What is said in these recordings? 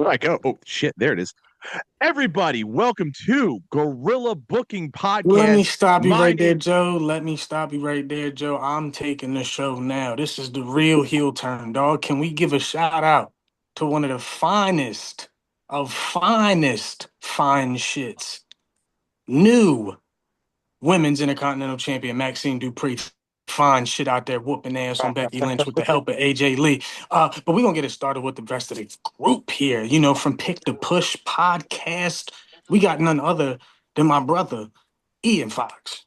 Where'd I go? Oh, shit. There it is. Everybody, welcome to Gorilla Booking Podcast. Let me stop you right there, Joe. Let me stop you right there, Joe. I'm taking the show now. This is the real heel turn, dog. Can we give a shout out to one of the finest of finest fine shits? New women's intercontinental champion Maxine Dupree. Fine shit out there whooping ass on Becky Lynch with the help of AJ Lee. But we're going to get it started with the rest of the group here. You know, from Pick the Push podcast, we got none other than my brother, Ian Fox.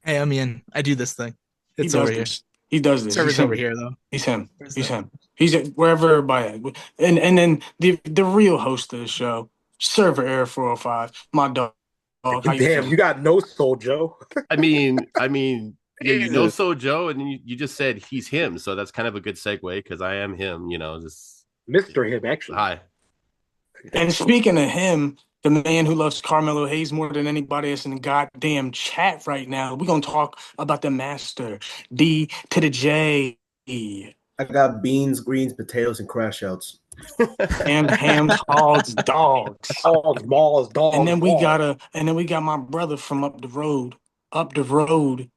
Hey, I'm Ian. I do this thing. It's over here. He does this. Server's over here, though. He's him. He's him. He's wherever everybody at. And then the real host of the show, Server Air 405, my dog. Damn, you got no soul, Joe. I mean, yeah, you know, so Joe, and you just said he's him, so that's kind of a good segue because I am him. You know, just Mr. Him, actually. Hi. And speaking of him, the man who loves Carmelo Hayes more than anybody else in the goddamn chat right now, we're gonna talk about the master, D to the J. I got beans, greens, potatoes, and crash outs. And hams, hogs, dogs. Dogs, balls, dogs. And then we got my brother from up the road,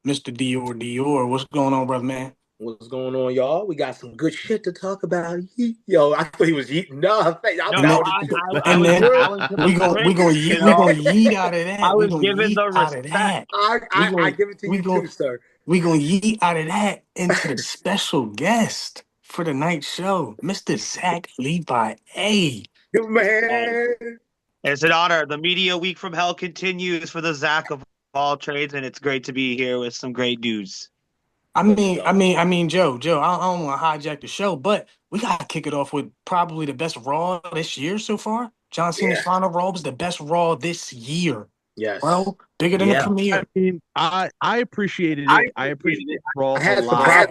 Mr. Dior. What's going on, brother man? What's going on, y'all? We got some good shit to talk about. Yo, I thought he was eating nothing. And then we gonna yeet out of that. I was giving the respect. I give it to you too, sir. We gonna yeet out of that into the special guest for the night show, Mr. Zack Léveillée. Man, it's an honor. The media week from hell continues for the Zack of all trades, and it's great to be here with some great news. I mean, Joe, I don't want to hijack the show, but we gotta kick it off with probably the best Raw this year so far. John Cena's final Raw was the best Raw this year. Yes, well, bigger than the premiere. I mean, I appreciated it. I appreciated Raw a lot.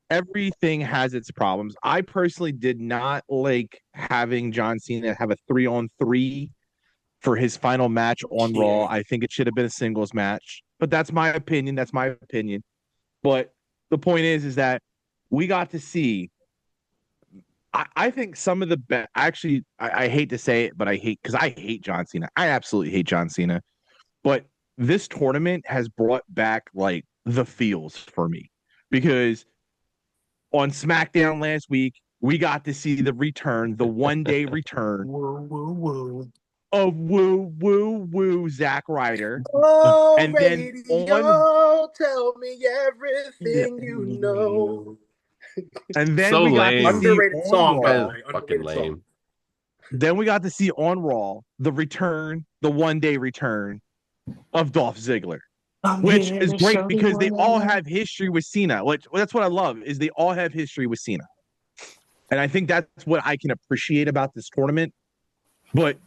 Everything has its problems. I personally did not like having John Cena have a 3-on-3 for his final match on Raw. I think it should have been a singles match, but that's my opinion. But the point is that we got to see. I think some of the best. Actually, I hate to say it, but I hate John Cena. I absolutely hate John Cena. But this tournament has brought back like the feels for me. Because on SmackDown last week, we got to see the return, the one-day return of woo Zack Ryder. Oh, and radio, then tell me everything you know. And then so we got lame. to see underrated song, fucking lame. Then we got to see on Raw the one-day return of Dolph Ziggler. Which is great because they all have history with Cena. That's what I love is they all have history with Cena. And I think that's what I can appreciate about this tournament. But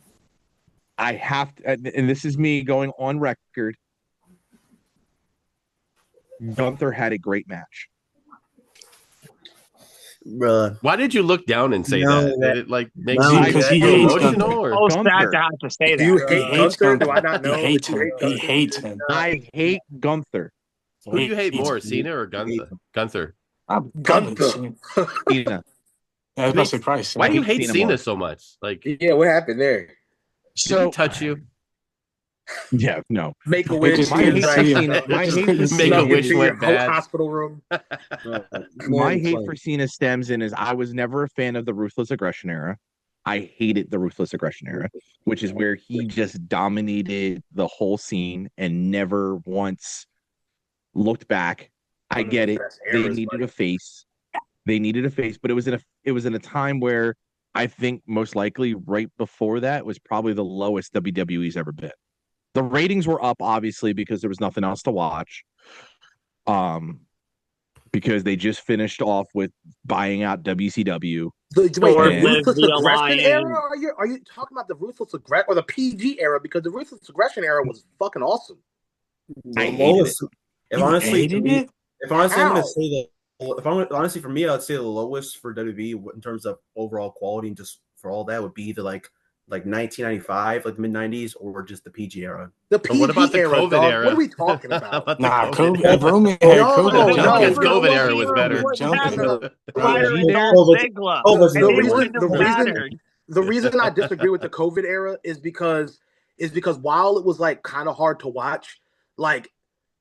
I have to, and this is me going on record, Gunther had a great match. Bruh. Why did you look down and say that? Did it like make you because he hates emotional? Or? Oh, sad to have to say that. Do you hate Gunther? Do I not know? He hates him. I hate Gunther. Who do you hate more, Cena or Gunther? Gunther. Gunther. Cena. I was about to say Price. Why do you hate Cena more. so much? Like, Yeah, what happened there? did he touch you? Yeah, no. Make a wish. My hate for Cena. Make a wish went bad. Hospital room. My hate for Cena stems in is I was never a fan of the Ruthless Aggression era. I hated the Ruthless Aggression era, which is where he just dominated the whole scene and never once looked back. I get it. They needed a face. But it was in a time where I think most likely right before that was probably the lowest WWE's ever been. The ratings were up, obviously, because there was nothing else to watch. Because they just finished off with buying out WCW. The Ruthless Aggression era? Are you talking about the Ruthless Aggression or the PG era? Because the Ruthless Aggression era was fucking awesome. I hated it. If honestly, I'm gonna say that. Honestly, for me, I would say the lowest for WWE in terms of overall quality and just for all that would be the like 1995, like the mid 90s, or just the PG era? The PG what about the era, COVID dog? era? What are we talking about? Nah, COVID. era? Roman had No, COVID. no, His no. COVID era was better. Wouldn't have Jumping. Ryder and Yeah. Dolph Ziggler. COVID's And no it reason- wouldn't have mattered. The reason I disagree with the COVID era is because while it was like kind of hard to watch, like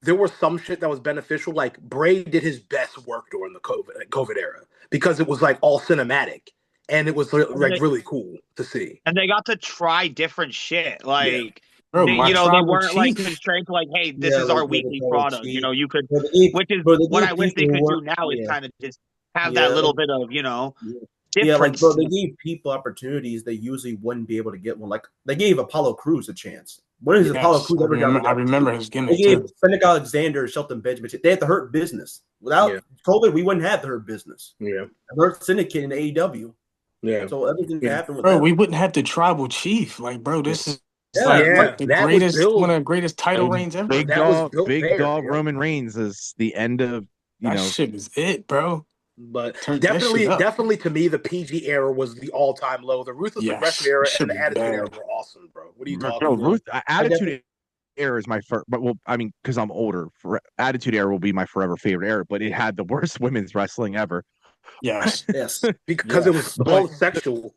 there was some shit that was beneficial. Like Bray did his best work during the COVID era because it was like all cinematic and it was like really cool to see. And they got to try different shit. Like Bro, they, my you know, they tribal weren't like chief. constrained to like, hey, this Yeah, is like, our for the weekly tribal product. chief. You know, you could, For the which is for the what I gay wish they people could who do now is yeah. kind of just have Yeah. that little bit of, you know, Yeah, like difference. bro, they gave people opportunities they usually wouldn't be able to get one. Like they gave Apollo Crews a chance. When has Apollo Crews ever done? I remember his They gimmick gave too. Fennec Alexander, Shelton Benjamin. They had to hurt business. Without COVID, we wouldn't have the hurt business. Yeah, Hurt Syndicate in AEW. yeah. So everything that happened with Bro, them. we wouldn't have the tribal chief. Like, bro, this is Yeah. like Yeah, the that was greatest, built- one of the greatest title reigns ever. Big That was dog, built big there, dog. man. Roman Reigns is the end of That shit is it, bro. But Turn that definitely, shit up. definitely to me, the PG era was the all-time low. The Ruthless Yes, Aggression era shit and the was Attitude bad. era were awesome, bro. What are you talking Bro, about? Ruth, Attitude Era is my first, but well, I mean, because I'm older, Attitude Era will be my forever favorite era. But it had the worst women's wrestling ever. Yes. Yes, Because it was both sexual.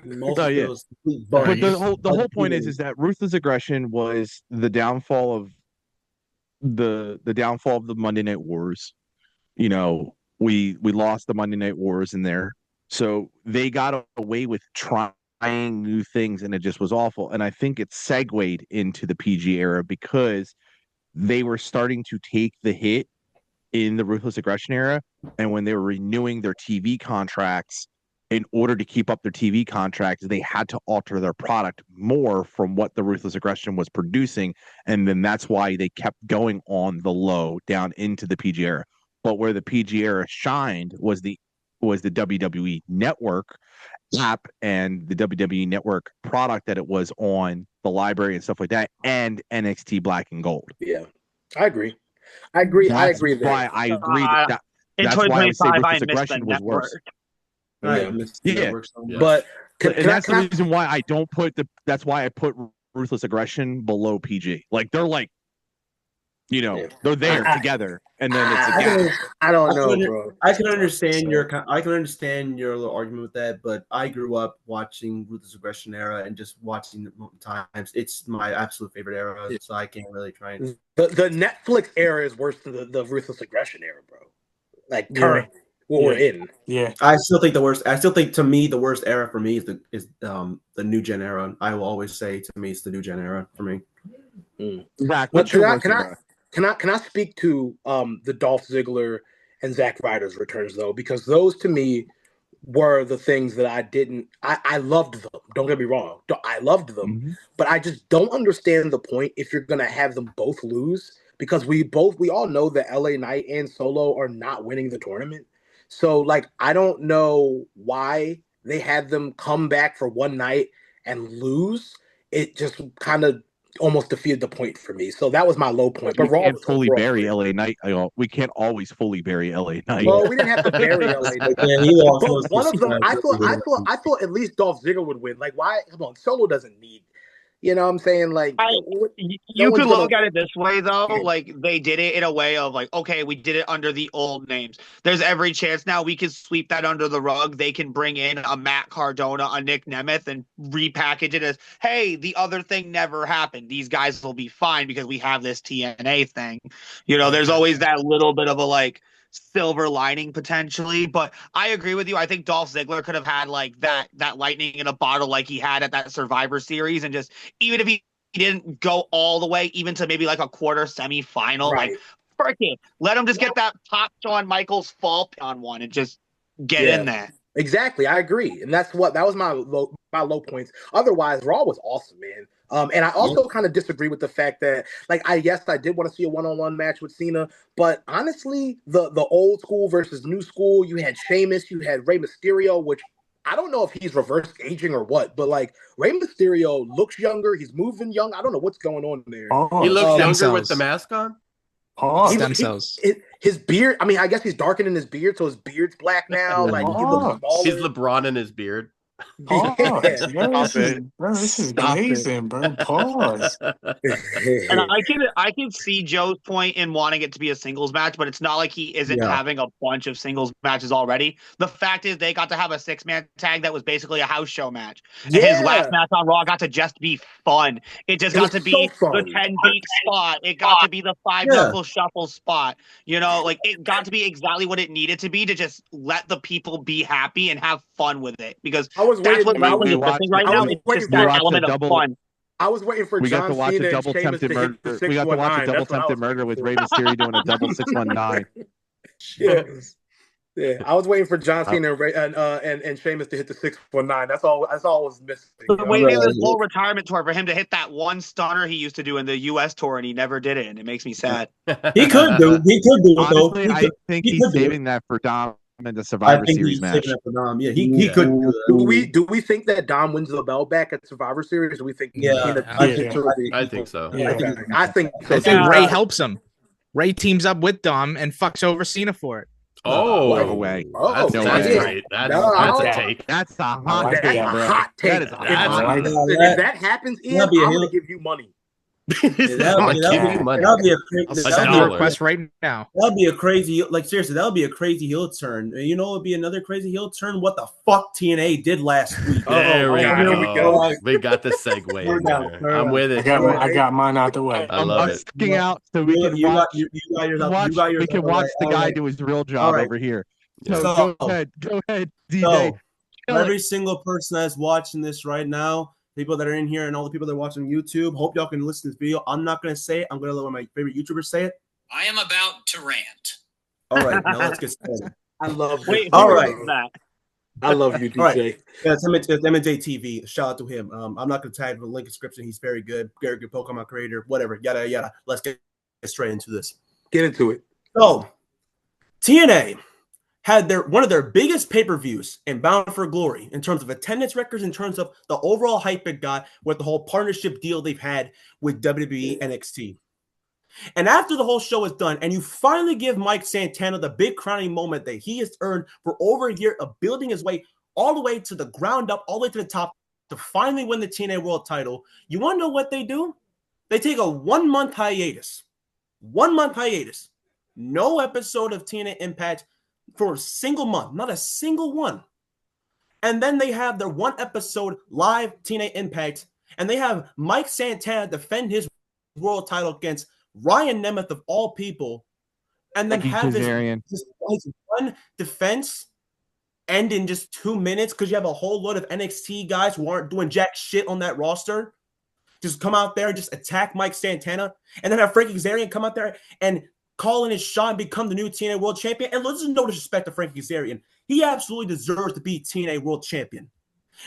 most Oh, of yeah. those complete But bunnies. the whole point is that Ruthless Aggression was the downfall of the downfall of the Monday Night Wars. You know, we lost the Monday Night Wars in there, so they got away with trying new things, and it just was awful. And I think it segued into the PG era because they were starting to take the hit in the Ruthless Aggression era, and when they were renewing their TV contracts, in order to keep up their TV contracts, they had to alter their product more from what the Ruthless Aggression was producing, and then that's why they kept going on the low down into the PG era. But where the PG era shined was the WWE Network app and the WWE Network product that it was on the library and stuff like that, and NXT Black and Gold. Yeah, I agree. I agree. That's I agree there. why I agree that in that's why I would say 2025, I Ruthless missed the Aggression was network. worse. I missed the network so much. But And that's the reason why I don't put that's why I put Ruthless Aggression below PG. Like they're like, you know, they're there together, and then it's a gap. I don't know, bro. I can understand your little argument with that, but I grew up watching Ruthless Aggression era and just watching it multiple times. It's my absolute favorite era, so I can't really try and. The Netflix era is worse than the Ruthless Aggression era, bro. Like currently, what we're in. Yeah, I still think to me the worst era for me is the new gen era. I will always say to me it's the new gen era for me. Zack, But what's your worst era? Can I speak to the Dolph Ziggler and Zack Ryder's returns though? Because those to me were the things that I loved them. Don't get me wrong. I loved them, but I just don't understand the point if you're gonna have them both lose, because we all know that LA Knight and Solo are not winning the tournament. So like I don't know why they had them come back for one night and lose. It just kind of almost defeated the point for me. So that was my low point. But we Raw can't was fully Raw. bury LA Knight. We can't always fully bury LA Knight. Well, we didn't have to bury LA Knight. Yeah, he lost But most of one his of them, time. I thought at least Dolph Ziggler would win. Like, why? Come on, Solo doesn't need. You know what I'm saying? Like, You could look at it this way, though. Like, they did it in a way of, like, okay, we did it under the old names. There's every chance now we can sweep that under the rug. They can bring in a Matt Cardona, a Nick Nemeth, and repackage it as, hey, the other thing never happened. These guys will be fine because we have this TNA thing. You know, there's always that little bit of a, like, silver lining potentially, but I agree with you. I think Dolph Ziggler could have had like that lightning in a bottle like he had at that Survivor Series, and just even if he didn't go all the way, even to maybe like a quarter semifinal, Right. like freaking let him just get that pop Shawn Michaels fall on one and just get in there. Exactly, I agree, and that was my low points. Otherwise, Raw was awesome, man. And I also kind of disagree with the fact that, like, I did want to see a one-on-one match with Cena, but honestly, the old school versus new school, you had Sheamus, you had Rey Mysterio, which I don't know if he's reverse aging or what, but like Rey Mysterio looks younger, he's moving young. I don't know what's going on there. He looks younger cells. with the mask on. Stem cells. His beard, I mean, I guess he's darkening his beard, so his beard's black now. Like he looks smaller. He's LeBron in his beard. Pause. Yeah. Bro, Stop this is Stop it. glazing, bro. Pause. And I can see Joe's point in wanting it to be a singles match, but it's not like he isn't Yeah. having a bunch of singles matches already. The fact is they got to have a 6-man tag that was basically a house show match. And his last match on Raw got to just be fun. It just got to be the 10 beat spot. It got to be the 5 knuckle shuffle spot. You know, like it got to be exactly what it needed to be to just let the people be happy and have fun with it. Because that's what wrestling is missing right now. It's just that element of fun. I was waiting for We got John to watch Cena a and double Sheamus tempted to murder. hit the We got to watch a 619. double That's what I tempted was murder with waiting Rey Mysterio doing a double 619. Yeah. Yeah, I was waiting for John Cena and Sheamus to hit the 619. That's all was missing. But waiting this whole retirement tour for him to hit that one stunner he used to do in the U.S. tour, and he never did it, and it makes me sad. He could do it, though. Honestly, I think he's saving that for Dom in the Survivor Series match. Yeah, he could do that. Do we think that Dom wins the belt back at Survivor Series? Do we think? I think so. Yeah. I think so. I think Ray helps him. Ray teams up with Dom and fucks over Cena for it. Oh, no way. That's great. That's a take. That's a hot take, bro. Hot take. That is a hot take. If that happens, Ian, I'm going to give you money. That'll be I'll send you a request right now. That'll be a crazy, like seriously, that'll be a crazy heel turn. You know, it'd be another crazy heel turn. What the fuck TNA did last week? There we go. We got the segue in there. I'm with it. I got mine out the way. I love it. Sticking out so we can watch. We can watch the guy do his real job over here. So go ahead, DJ. So, every single person that's watching this right now, people that are in here and all the people that are watching YouTube, hope y'all can listen to this video. I'm not going to say it. I'm going to let one of my favorite YouTubers say it. I am about to rant. All right, now let's get started. I love Wait, all right. I love you, DJ. All right. Yeah, it's MJ TV. Shout out to him. I'm not going to tag the link description. He's very good. Very good Pokemon creator, whatever, yada, yada. Let's get straight into this. Get into it. So, TNA had one of their biggest pay-per-views in Bound for Glory in terms of attendance records, in terms of the overall hype it got with the whole partnership deal they've had with WWE NXT. And after the whole show is done, and you finally give Mike Santana the big crowning moment that he has earned for over a year of building his way all the way to the ground up, all the way to the top to finally win the TNA World title, you want to know what they do? They take a 1-month hiatus. 1 month hiatus. No episode of TNA Impact for a single month, not a single one. And then they have their 1 episode live TNA Impact, and they have Mike Santana defend his world title against Ryan Nemeth of all people, and then have his 1 defense end in just 2 minutes because you have a whole lot of NXT guys who aren't doing jack shit on that roster. Just come out there and just attack Mike Santana, and then have Frankie Kazarian come out there and call in his shot and become the new TNA World Champion. And let's just no disrespect to Frankie Kazarian. He absolutely deserves to be TNA World Champion.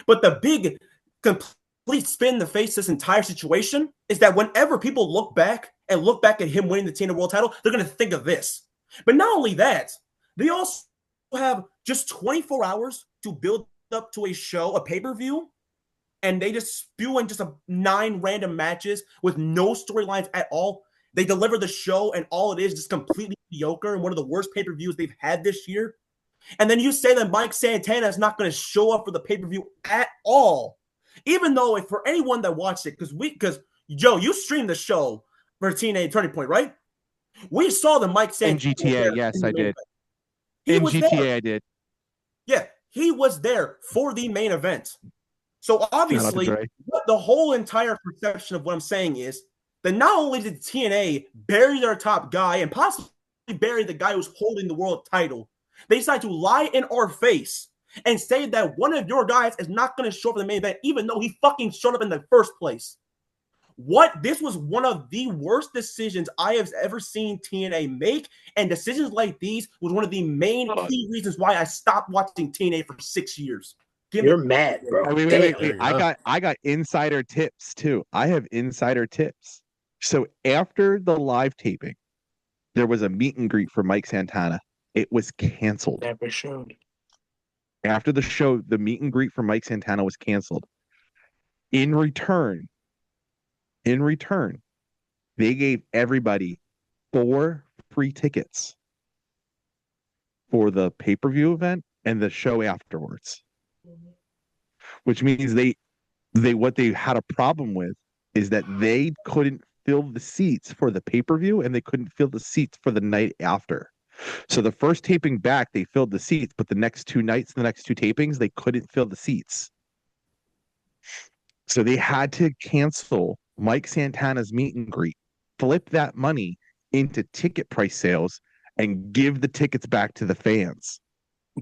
But the big complete spin in the face of this entire situation is that whenever people look back at him winning the TNA World title, they're going to think of this. But not only that, they also have just 24 hours to build up to a show, a pay-per-view, and they just spew in just 9 random matches with no storylines at all. They deliver the show, and all it is just completely mediocre and one of the worst pay-per-views they've had this year. And then you say that Mike Santana is not going to show up for the pay-per-view at all. Even though, if for anyone that watched it, because Joe, you streamed the show for TNA Turning Point, right? We saw the Mike Santana. In GTA, yes, I did. In GTA, I did. Yeah, he was there for the main event. So obviously, what the whole entire perception of what I'm saying is that not only did TNA bury their top guy and possibly bury the guy who's holding the world title, they decided to lie in our face and say that one of your guys is not going to show up for the main event, even though he fucking showed up in the first place. This was one of the worst decisions I have ever seen TNA make, and decisions like these was one of the main key reasons why I stopped watching TNA for 6 years. You're mad, bro. Wait. I got insider tips too. I have insider tips. So after the live taping, there was a meet and greet for Mike Santana. It was canceled. Never showed. After the show, the meet and greet for Mike Santana was canceled. In return, they gave everybody 4 free tickets for the pay-per-view event and the show afterwards. which means what they had a problem with is that they couldn't fill the seats for the pay-per-view and they couldn't fill the seats for the night after. So the first taping back, they filled the seats, but the next two nights, the next two tapings, they couldn't fill the seats. So they had to cancel Mike Santana's meet and greet, flip that money into ticket price sales, and give the tickets back to the fans.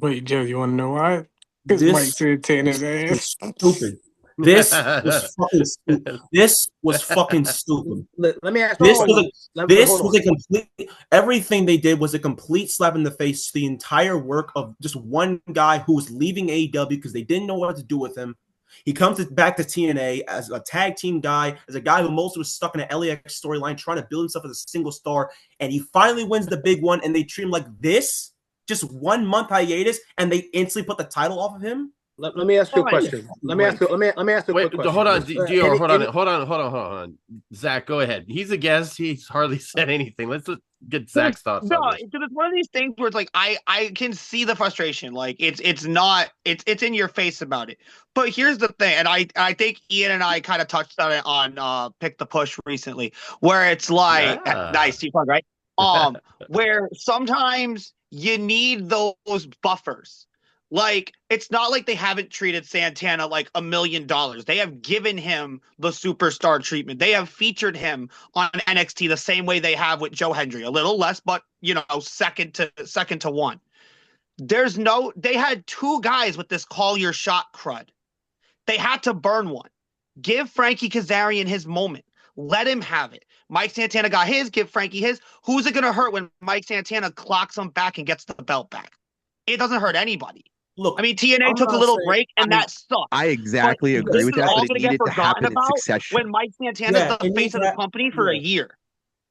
Wait, Joe, you want to know why? Because Mike Santana's ass. Stupid. This was fucking stupid. This was fucking stupid. Let me ask you. This was a complete. Everything they did was a complete slap in the face to the entire work of just one guy who was leaving AEW because they didn't know what to do with him. He comes back to TNA as a tag team guy, as a guy who mostly was stuck in an LAX storyline, trying to build himself as a single star, and he finally wins the big one. And they treat him like this, just 1 month hiatus, and they instantly put the title off of him. Let me ask you a question. Let me ask you a quick question. Hold on, Dior, hold on. Zach, go ahead. He's a guest. He's hardly said anything. Let's get Zach's thoughts. No, on this. because it's one of these things where it's like I can see the frustration. Like it's in your face about it. But here's the thing, and I think Ian and I kind of touched on it on Pick the Push recently, where it's like nice, T-Pug, right? Where sometimes you need those buffers. Like, it's not like they haven't treated Santana like $1 million. They have given him the superstar treatment. They have featured him on NXT the same way they have with Joe Hendry. A little less, but, second to one. They had two guys with this call your shot crud. They had to burn one. Give Frankie Kazarian his moment. Let him have it. Mike Santana got his, give Frankie his. Who's it going to hurt when Mike Santana clocks him back and gets the belt back? It doesn't hurt anybody. Look, I mean, TNA took a little break, and that sucked. I exactly agree with that, but it needed to happen in succession. When Mike Santana's the face of the company for a year.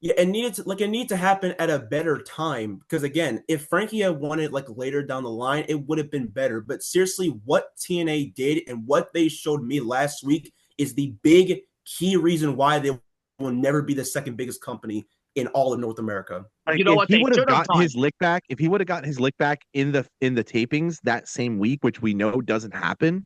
Yeah, it needed to happen at a better time. Because again, if Frankie had won it like later down the line, it would have been better. But seriously, what TNA did and what they showed me last week is the big key reason why they will never be the second biggest company in all of North America. You know if what? he would have gotten his lick back, if he would have gotten his lick back in the tapings that same week, which we know doesn't happen,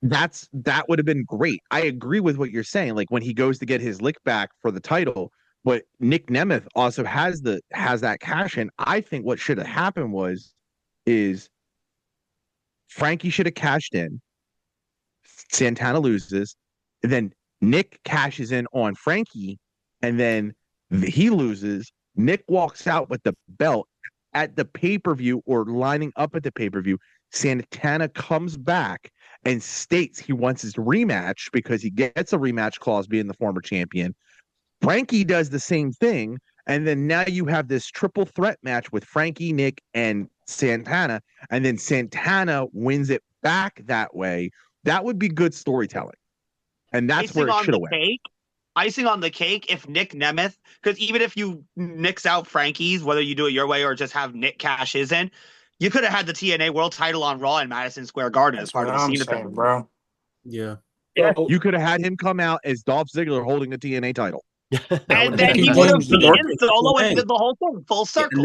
that would have been great. I agree with what you're saying. Like when he goes to get his lick back for the title, but Nick Nemeth also has that cash in. I think what should have happened is Frankie should have cashed in. Santana loses, and then Nick cashes in on Frankie. And then he loses. Nick walks out with the belt at the pay-per-view or lining up at the pay-per-view. Santana comes back and states he wants his rematch because he gets a rematch clause being the former champion. Frankie does the same thing. And then now you have this triple threat match with Frankie, Nick, and Santana. And then Santana wins it back that way. That would be good storytelling. And that's where it should have went. Icing on the cake, if Nick Nemeth, because even if you nix out Frankie's, whether you do it your way or just have Nick cash his in, you could have had the TNA World Title on Raw in Madison Square Garden as part of the Cena, bro. Yeah. You could have had him come out as Dolph Ziggler holding the TNA title. And then he would have beaten Solo and did the whole thing full circle.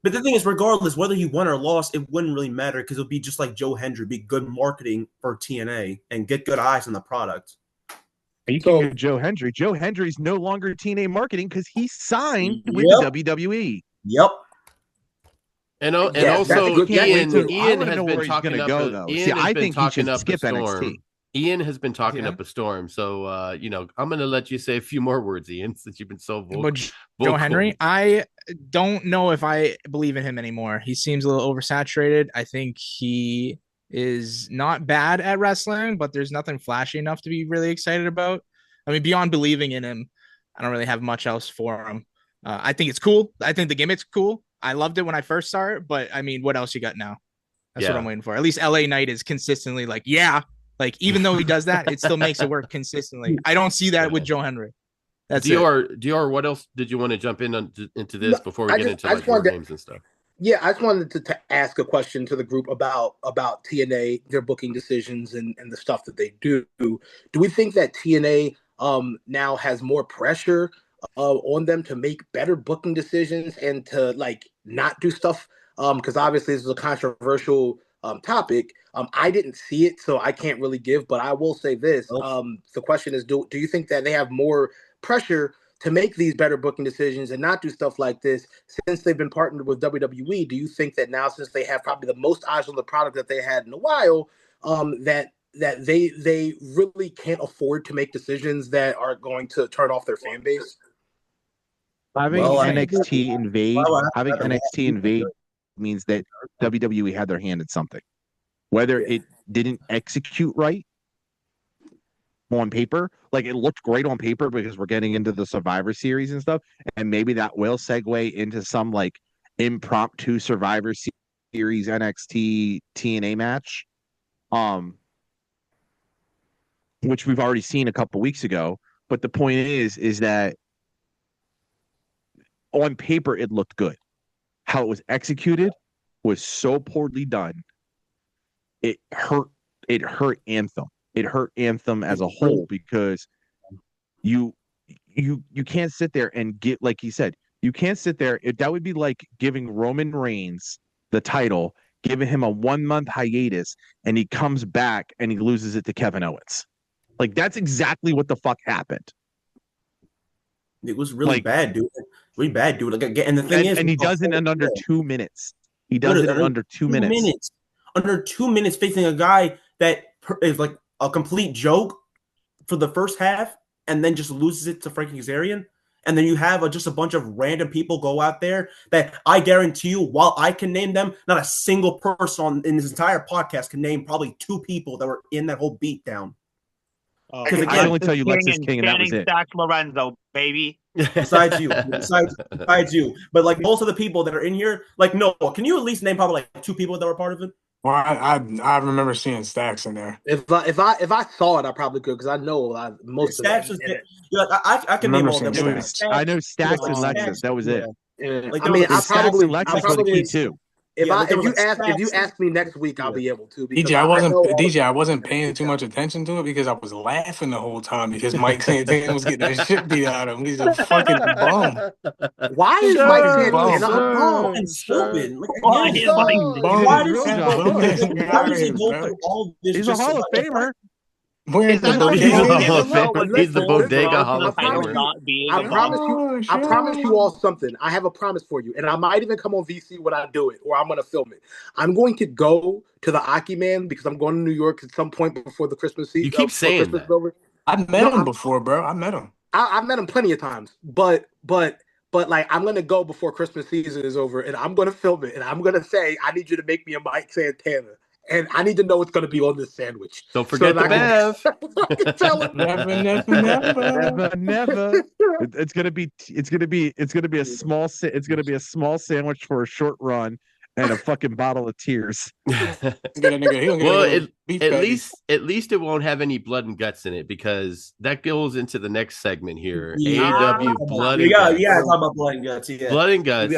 But the thing is, regardless, whether he won or lost, it wouldn't really matter because it would be just like Joe Hendry, be good marketing for TNA and get good eyes on the product. You can get Joe Hendry. Joe Hendry's no longer TNA marketing because he signed with the WWE. Yep. And also, Ian has been talking up. I think he should skip NXT. Ian has been talking up a storm, so I'm going to let you say a few more words, Ian, since you've been so vocal. Joe Hendry, I don't know if I believe in him anymore. He seems a little oversaturated. I think he is not bad at wrestling, but there's nothing flashy enough to be really excited about. I mean, beyond believing in him, I don't really have much else for him. I think it's cool. I think the gimmick's cool. I loved it when I first saw it, but I mean, what else you got now? That's what I'm waiting for. At least LA Knight is consistently like, even though he does that, it still makes it work consistently. I don't see that with Joe Hendry. That's Dior, what else did you want to jump into this before we get into WarGames and stuff? Yeah, I just wanted to ask a question to the group about TNA, their booking decisions and the stuff that they do. Do we think that TNA now has more pressure on them to make better booking decisions and to not do stuff? Because obviously this is a controversial topic. I didn't see it, so I can't really give, but I will say this. The question is, do you think that they have more pressure to make these better booking decisions and not do stuff like this since they've been partnered with WWE? Do you think that now, since they have probably the most eyes on the product that they had in a while, that they really can't afford to make decisions that are going to turn off their fan base? Having NXT invade means that WWE had their hand in something. Whether it didn't execute right on paper, like it looked great on paper because we're getting into the Survivor Series and stuff, and maybe that will segue into some like impromptu Survivor Series NXT TNA match, which we've already seen a couple weeks ago. But the point is that on paper it looked good. How it was executed was so poorly done. It hurt Anthem. It hurt Anthem as a whole because you can't sit there and get, like he said, you can't sit there. That would be like giving Roman Reigns the title, giving him a 1 month hiatus, and he comes back and he loses it to Kevin Owens. Like that's exactly what the fuck happened. It was really bad, dude. Really bad, dude. Like, and the thing is, and he does it in under 2 minutes. He does it in under 2 minutes. Under 2 minutes, facing a guy that is like a complete joke for the first half, and then just loses it to Frankie Kazarian. And then you have just a bunch of random people go out there that I guarantee you, while I can name them, not a single person in this entire podcast can name probably 2 people that were in that whole beatdown. Because I only tell you Lexus King, and that was it. Zach Lorenzo, baby. Besides you, besides you, but like most of the people that are in here, like no, can you at least name probably like 2 people that were part of it? Well, I remember seeing Stacks in there. If I saw it, I probably could because I know most Stacks of them. I can name all of them. I know Stacks and Lexus. That was it. Like, I mean, I probably Lexus was the key too. If you ask me next week, I'll be able to. DJ, I wasn't paying too much attention to it because I was laughing the whole time because Mike Santana was getting the shit beat out of him. He's a fucking bum. Why is Mike Santana a bum? Stupid. Why does he go through all this? He's a Hall of Famer. He's the Bodega Hall of Famer. I promise you all something. I have a promise for you, and I might even come on VC when I do it, or I'm going to film it. I'm going to go to the Aki Man because I'm going to New York at some point before the Christmas season. You keep saying that. I've met him before, bro. I met him. I've met him plenty of times, but like I'm going to go before Christmas season is over, and I'm going to film it, and I'm going to say, I need you to make me a Mike Santana. And I need to know what's going to be on this sandwich. Don't forget the Bev. Never. It's gonna be a small sandwich for a short run and a fucking bottle of tears. Well, at least it won't have any blood and guts in it because that goes into the next segment here. AEW blood and guts. Yeah, talk about blood and guts. Yeah. Blood and guts.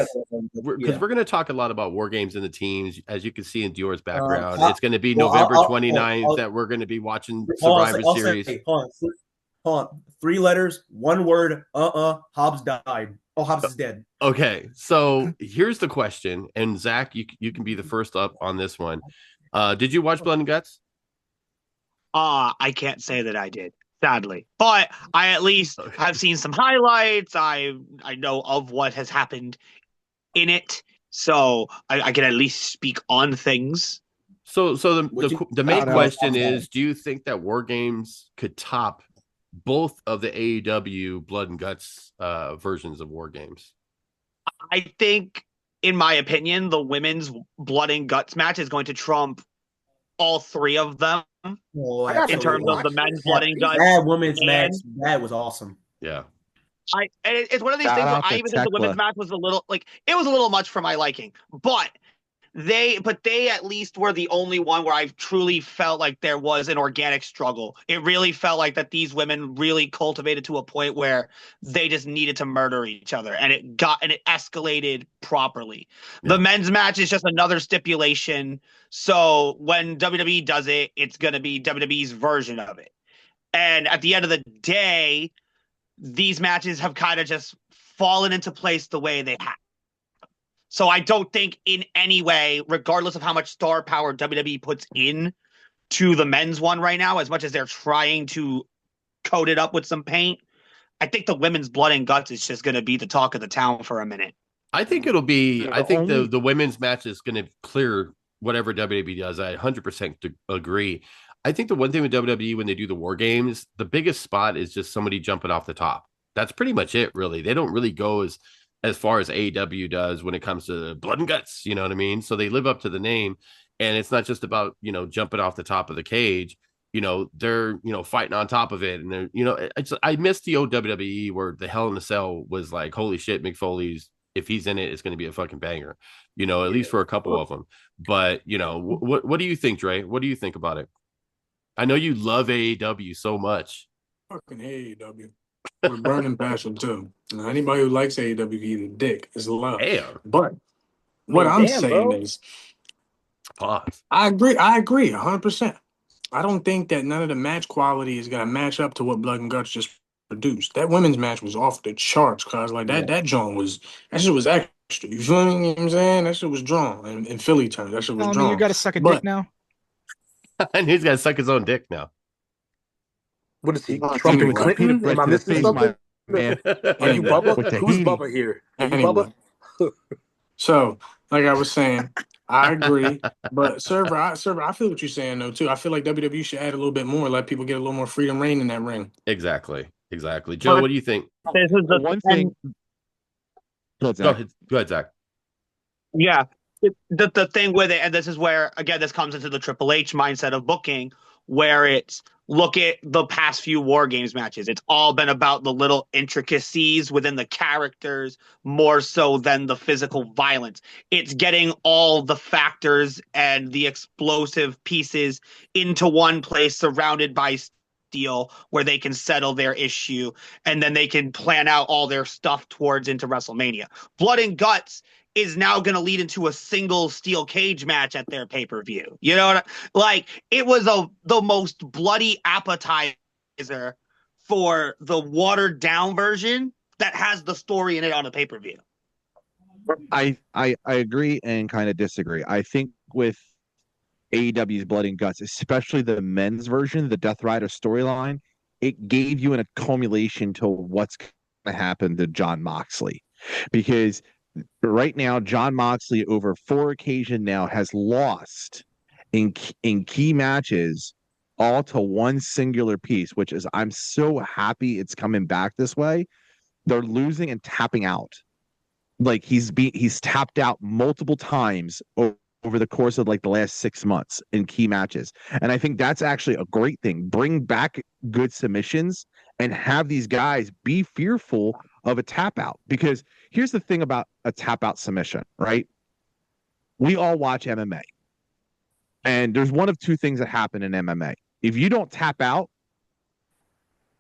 Because we're going to talk a lot about War Games and the teams, as you can see in Dior's background. It's going to be November 29th that we're going to be watching Survivor Series. Hold on. 3 letters, 1 word. Hobbs died. Oh, Hobbs is dead. Okay, so here's the question, and Zach, you can be the first up on this one. Did you watch Blood and Guts? I can't say that I did, sadly, but I at least have seen some highlights. I know of what has happened in it, so I can at least speak on things. So the main question is, do you think that War Games could top both of the AEW Blood and Guts versions of War Games? I think, in my opinion, the women's Blood and Guts match is going to trump all 3 of them in terms of the men's Blood and Guts. That women's match, that was awesome. Yeah. It's one of these things where I even think the women's match was a little much for my liking, but they at least were the only one where I truly felt like there was an organic struggle. It really felt like that these women really cultivated to a point where they just needed to murder each other, and it escalated properly. Yeah. The men's match is just another stipulation. So when WWE does it, it's going to be WWE's version of it. And at the end of the day, these matches have kind of just fallen into place the way they have. So I don't think in any way, regardless of how much star power WWE puts in to the men's one right now, as much as they're trying to coat it up with some paint, I think the women's blood and guts is just going to be the talk of the town for a minute. I think it'll be. I think the women's match is going to clear whatever WWE does. I 100% agree. I think the one thing with WWE when they do the War Games, the biggest spot is just somebody jumping off the top. That's pretty much it, really. They don't really go as far as AEW does when it comes to blood and guts. You know what I mean? So they live up to the name, and it's not just about jumping off the top of the cage. They're fighting on top of it, and they're I miss the old WWE where the Hell in a Cell was like, holy shit, Mick Foley's. If he's in it, it's going to be a fucking banger, at least for a couple of them. But, what do you think, Dre? What do you think about it? I know you love AEW so much. Fucking AEW. We're burning passion, too. Now, anybody who likes AEW can eat a dick. It's love. Damn. But what I'm saying is, pause. I agree 100%. I don't think that none of the match quality is going to match up to what Blood and Guts just produced. That women's match was off the charts, cause like that joint was extra. You feel me? You know what I'm saying? That shit was drawn in Philly terms. That shit was drawn. You gotta suck a dick now. And he's gotta suck his own dick now. What is he? Trump and Clinton? Am I missing something? Man. Are you Bubba? Who's Bubba here? Anyway. So, like I was saying, I agree. But Server, I feel what you're saying though too. I feel like WWE should add a little bit more, let people get a little more freedom reign in that ring. Exactly. Joe, what do you think? This is the one thing. Go ahead, Zach. Yeah. The thing with it, and this is where, again, this comes into the Triple H mindset of booking, where it's, look at the past few War Games matches. It's all been about the little intricacies within the characters more so than the physical violence. It's getting all the factors and the explosive pieces into one place surrounded by steel where they can settle their issue, and then they can plan out all their stuff towards into WrestleMania. Blood and Guts is now going to lead into a single steel cage match at their pay-per-view. You know what it was the most bloody appetizer for the watered down version that has the story in it on a pay-per-view. I agree and kind of disagree. I think with AEW's Blood and Guts, especially the men's version, the Death Rider storyline, it gave you an accumulation to what's going to happen to Jon Moxley. Because right now, Jon Moxley, over 4 occasions now, has lost in key matches all to one singular piece, which is, I'm so happy it's coming back this way. They're losing and tapping out. Like he's tapped out multiple times over the course of like the last 6 months in key matches. And I think that's actually a great thing. Bring back good submissions and have these guys be fearful of a tap out. Because here's the thing about a tap out submission, right? We all watch MMA. And there's one of two things that happen in MMA. If you don't tap out,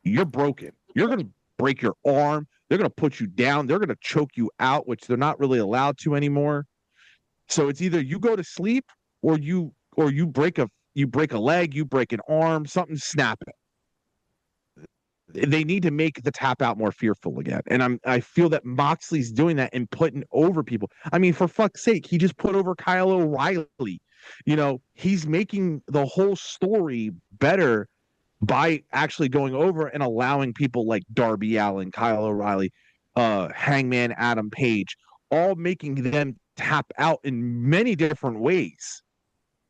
you're broken. You're going to break your arm. They're going to put you down. They're going to choke you out, which they're not really allowed to anymore. So it's either you go to sleep or you break a leg, you break an arm, something snap it. They need to make the tap out more fearful again. And I feel that Moxley's doing that and putting over people. I mean, for fuck's sake, he just put over Kyle O'Reilly. He's making the whole story better by actually going over and allowing people like Darby Allin, Kyle O'Reilly, Hangman Adam Page, all making them tap out in many different ways.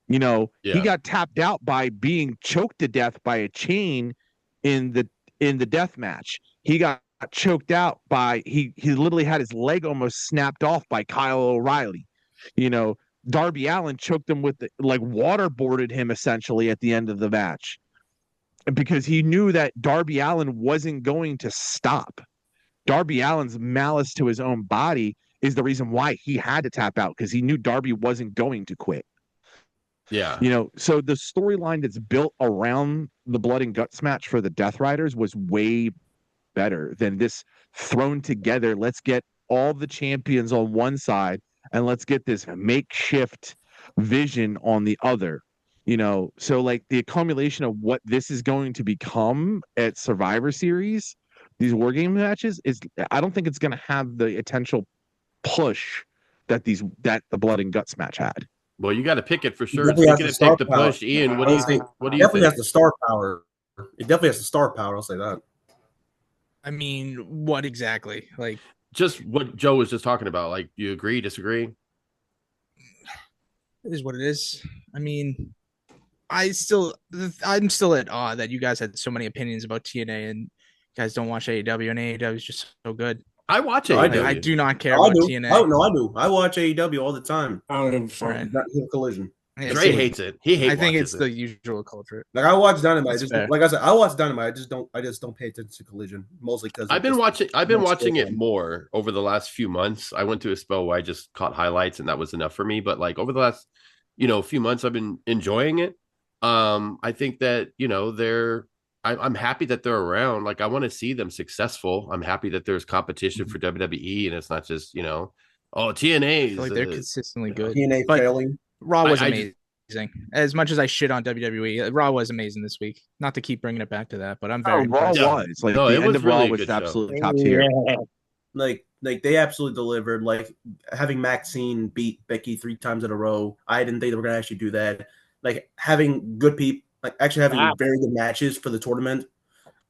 He got tapped out by being choked to death by a chain in the death match. He got choked out by he literally had his leg almost snapped off by Kyle O'Reilly. Darby Allin choked him with waterboarded him essentially at the end of the match because he knew that Darby Allin wasn't going to stop. Darby Allin's malice to his own body is the reason why he had to tap out, because he knew Darby wasn't going to quit. Yeah. So the storyline that's built around the Blood and Guts match for the Death Riders was way better than this thrown together. Let's get all the champions on one side and let's get this makeshift vision on the other. So like the accumulation of what this is going to become at Survivor Series, these War Game matches, I don't think it's going to have the potential push that the blood and guts match had. Well, you got to pick it for sure. Speaking of pick the push, Ian, what do you think? What do you think? Definitely has the star power. It definitely has the star power. I'll say that. I mean, what exactly? Like, just what Joe was just talking about. Like, you agree, disagree? It is what it is. I mean, I'm still at awe that you guys had so many opinions about TNA and you guys don't watch AEW, and AEW is just so good. I watch AEW. I do not care about TNA. Oh no, I do. I watch AEW all the time. I don't even right. Not Collision. Yeah, Dre hates it. I think it's the usual culture. Like I watch Dynamite. Like I said, I watch Dynamite. I just don't pay attention to Collision mostly because I've been watching it more over the last few months. I went to a spell where I just caught highlights and that was enough for me. But like over the last, few months, I've been enjoying it. I think that I'm happy that they're around. Like I want to see them successful. I'm happy that there's competition for WWE and it's not just TNA. Like they're consistently good. TNA failing. Raw was amazing. As much as I shit on WWE, Raw was amazing this week. Not to keep bringing it back to that, but I'm very impressed. Raw was like the end of Raw was absolutely top tier. Like they absolutely delivered. Like having Maxine beat Becky 3 times in a row. I didn't think they were gonna actually do that. Like having good people, like actually having very good matches for the tournament,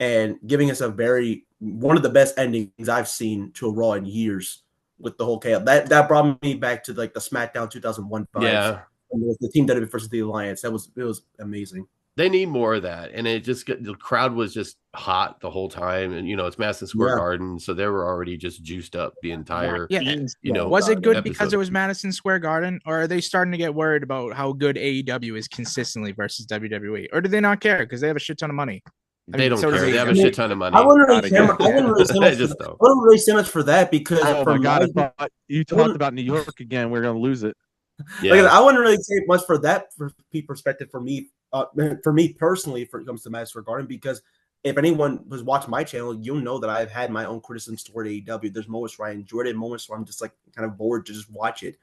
and giving us one of the best endings I've seen to a Raw in years. With the whole chaos, that brought me back to like the SmackDown 2001 vibes. Yeah, the Team WWE versus the Alliance. It was amazing. They need more of that, and the crowd was just hot the whole time, and it's Madison Square Garden, so they were already just juiced up the entire. Yeah, was it good because it was Madison Square Garden, or are they starting to get worried about how good AEW is consistently versus WWE, or do they not care because they have a shit ton of money? They don't care. They have a shit ton of money. I wouldn't really say much for that because my God, I thought you talked about New York again. We're gonna lose it. Yeah. Like, I wouldn't really say much for that perspective for me personally, when it comes to Madison Square Garden, because if anyone was watching my channel, you'll know that I've had my own criticisms toward AEW. There's moments where I enjoyed it, moments where I'm just like kind of bored to just watch it.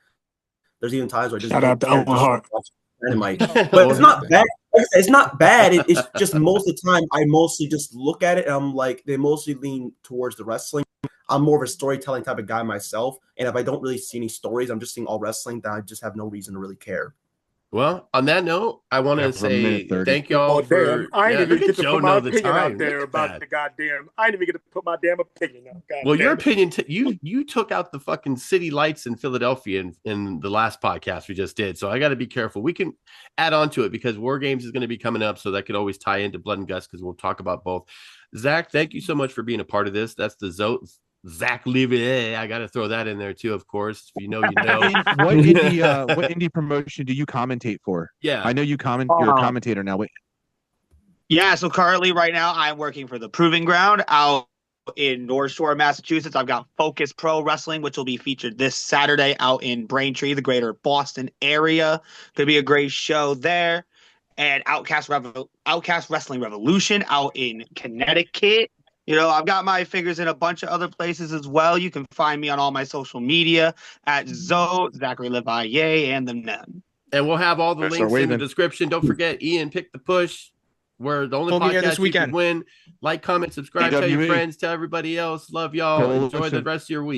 There's even times where I just shout out to Owen Hart. But it's not bad. It's not bad. It's just most of the time I mostly just look at it and I'm like, they mostly lean towards the wrestling. I'm more of a storytelling type of guy myself, and if I don't really see any stories, I'm just seeing all wrestling, then I just have no reason to really care. Well, on that note, I want to say thank y'all for. I ain't even get to put my opinion out there about the goddamn. I ain't even get to put my damn opinion out. Well, your opinion, you took out the fucking city lights in Philadelphia in the last podcast we just did, so I got to be careful. We can add on to it because WarGames is going to be coming up, so that could always tie into Blood and Guts because we'll talk about both. Zach, thank you so much for being a part of this. That's the Zoats. Zack Léveillée. I got to throw that in there too, of course. If you know, you know. What indie promotion do you commentate for? Yeah, I know you you're a commentator now. Wait. Yeah, so currently right now I'm working for the Proving Ground out in North Shore, Massachusetts. I've got Focus Pro Wrestling, which will be featured this Saturday out in Braintree, the greater Boston area. Could be a great show there. And Outcast Wrestling Revolution out in Connecticut. I've got my fingers in a bunch of other places as well. You can find me on all my social media at ZOAT, Zachary Leveillee, and the Men. And we'll have all the links in the description. Don't forget, Ian, Pick the Push. We're the only podcast this weekend. You can win. Like, comment, subscribe, tell your friends, tell everybody else. Love y'all. Enjoy the rest of your week.